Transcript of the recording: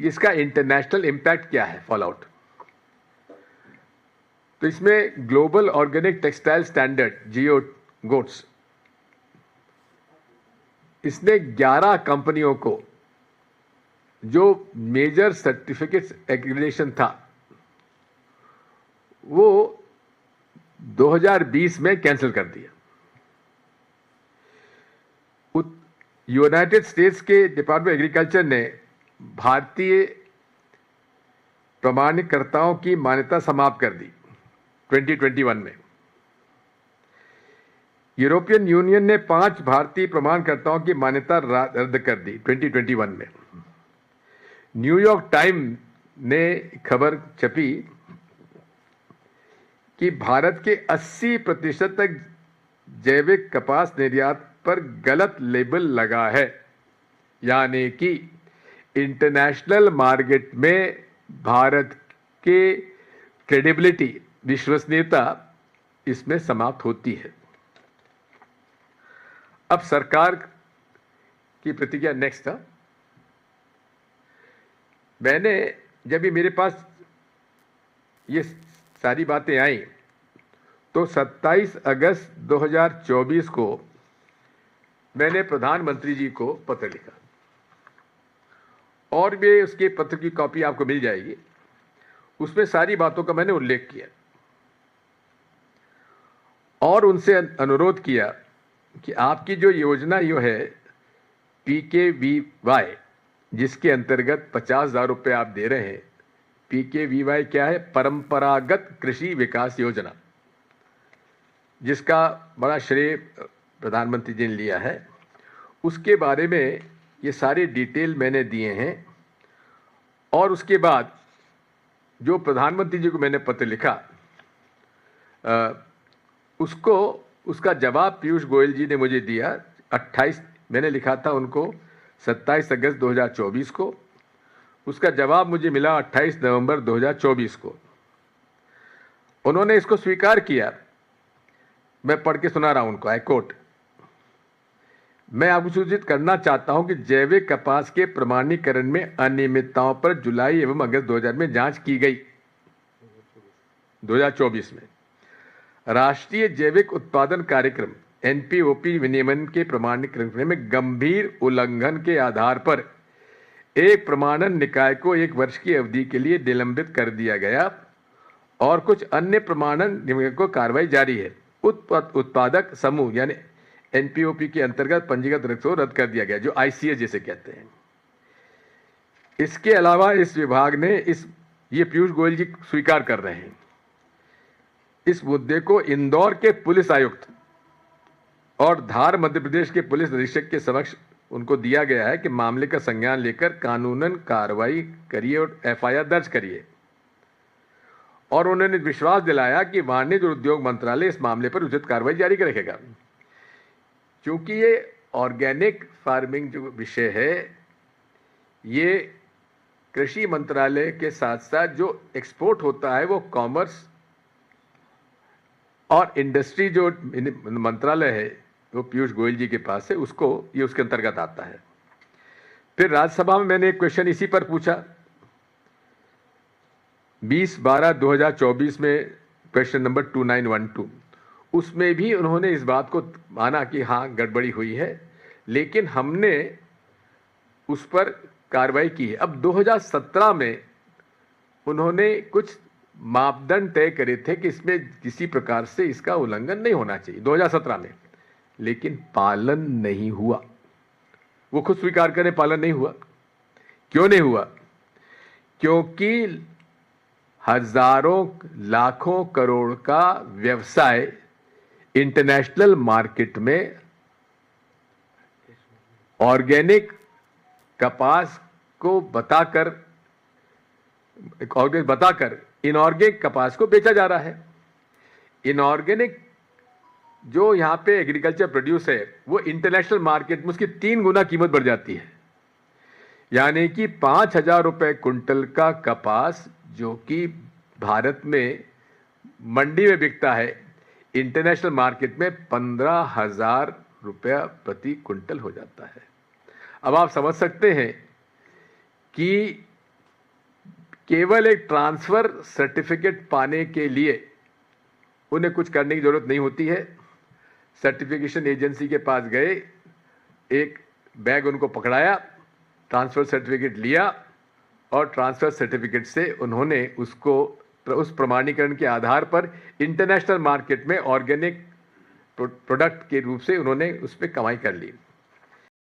इसका international impact क्या है, फॉलआउट। तो इसमें ग्लोबल ऑर्गेनिक टेक्सटाइल स्टैंडर्ड जियो गोट्स, इसने 11 कंपनियों को जो मेजर सर्टिफिकेट्स एक्रीडिटेशन था वो 2020 में कैंसिल कर दिया। यूनाइटेड स्टेट्स के डिपार्टमेंट ऑफ एग्रीकल्चर ने भारतीय प्रमाणीकर्ताओं की मान्यता समाप्त कर दी 2021 में। यूरोपियन यूनियन ने 5 भारतीय प्रमाणकर्ताओं की मान्यता रद्द कर दी 2021 में। न्यूयॉर्क टाइम ने खबर छपी कि भारत के 80% तक जैविक कपास निर्यात पर गलत लेबल लगा है, यानी कि इंटरनेशनल मार्केट में भारत के क्रेडिबिलिटी, विश्वसनीयता इसमें समाप्त होती है। अब सरकार की प्रतिक्रिया नेक्स्ट था। मैंने जब भी मेरे पास ये सारी बातें आई तो 27 अगस्त 2024 को मैंने प्रधानमंत्री जी को पत्र लिखा और भी उसके पत्र की कॉपी आपको मिल जाएगी। उसमें सारी बातों का मैंने उल्लेख किया और उनसे अनुरोध किया कि आपकी जो योजना यो है PKVY, जिसके अंतर्गत 50,000 रुपये आप दे रहे हैं। PKVY क्या है? परंपरागत कृषि विकास योजना, जिसका बड़ा श्रेय प्रधानमंत्री जी ने लिया है। उसके बारे में ये सारी डिटेल मैंने दिए हैं और उसके बाद जो प्रधानमंत्री जी को मैंने पत्र लिखा उसका जवाब पीयूष गोयल जी ने मुझे दिया 28, मैंने लिखा था उनको 27 अगस्त 2024 को। उसका जवाब मुझे मिला 28 नवंबर 2024 को। उन्होंने इसको स्वीकार किया। मैं पढ़ के सुना रहा हूं उनको, आई कोट, मैं आपको सूचित करना चाहता हूं कि जैविक कपास के प्रमाणीकरण में अनियमितताओं पर जुलाई एवं अगस्त 2000 में जांच की गई। 2024 में राष्ट्रीय जैविक उत्पादन कार्यक्रम NPOP विनियमन के प्रमाणीकरण में गंभीर उल्लंघन के आधार पर एक प्रमाणन निकाय को 1 वर्ष की अवधि के लिए निलंबित कर दिया गया और कुछ अन्य प्रमाणन निकायों को कार्रवाई जारी है। उत्पादक समूह यानी NPOP के अंतर्गत पंजीकृत रखो रद्द कर दिया गया, जो ICS जिसे कहते हैं। इसके अलावा इस विभाग ने ये पीयूष गोयल जी स्वीकार कर रहे हैं, इस मुद्दे को इंदौर के पुलिस आयुक्त और धार मध्य प्रदेश के पुलिस अधीक्षक के समक्ष उनको दिया गया है कि मामले का संज्ञान लेकर कानूनन कार्रवाई करिए और FIR दर्ज करिए। और उन्होंने विश्वास दिलाया कि वाणिज्य और उद्योग मंत्रालय इस मामले पर उचित कार्रवाई जारी रखेगा। क्योंकि ये ऑर्गेनिक फार्मिंग जो विषय है, ये कृषि मंत्रालय के साथ साथ जो एक्सपोर्ट होता है वो कॉमर्स और इंडस्ट्री जो मंत्रालय है वो पीयूष गोयल जी के पास है, ये उसके अंतर्गत आता है। फिर राज्यसभा में मैंने एक क्वेश्चन इसी पर पूछा 20/12/2024 में, क्वेश्चन नंबर 2912। उसमें भी उन्होंने इस बात को माना कि हाँ गड़बड़ी हुई है, लेकिन हमने उस पर कार्रवाई की है। अब 2017 में उन्होंने कुछ मापदंड तय करे थे कि इसमें किसी प्रकार से इसका उल्लंघन नहीं होना चाहिए 2017 में, लेकिन पालन नहीं हुआ। वो खुद स्वीकार करें पालन नहीं हुआ। क्यों नहीं हुआ? क्योंकि हजारों लाखों करोड़ का व्यवसाय इंटरनेशनल मार्केट में ऑर्गेनिक कपास को बताकर इनऑर्गेनिक कपास को बेचा जा रहा है। इनऑर्गेनिक जो यहां पे एग्रीकल्चर प्रोड्यूस है वो इंटरनेशनल मार्केट में उसकी 3 गुना कीमत बढ़ जाती है। यानी कि 5,000 रुपए कुंटल का कपास जो कि भारत में मंडी में बिकता है, इंटरनेशनल मार्केट में 15,000 रुपया प्रति कुंटल हो जाता है। अब आप समझ सकते हैं कि केवल एक ट्रांसफर सर्टिफिकेट पाने के लिए उन्हें कुछ करने की जरूरत नहीं होती है। सर्टिफिकेशन एजेंसी के पास गए, एक बैग उनको पकड़ाया, ट्रांसफर सर्टिफिकेट लिया और ट्रांसफर सर्टिफिकेट से उन्होंने उसको उस प्रमाणीकरण के आधार पर इंटरनेशनल मार्केट में ऑर्गेनिक प्रोडक्ट के रूप से उन्होंने उस पर कमाई कर ली।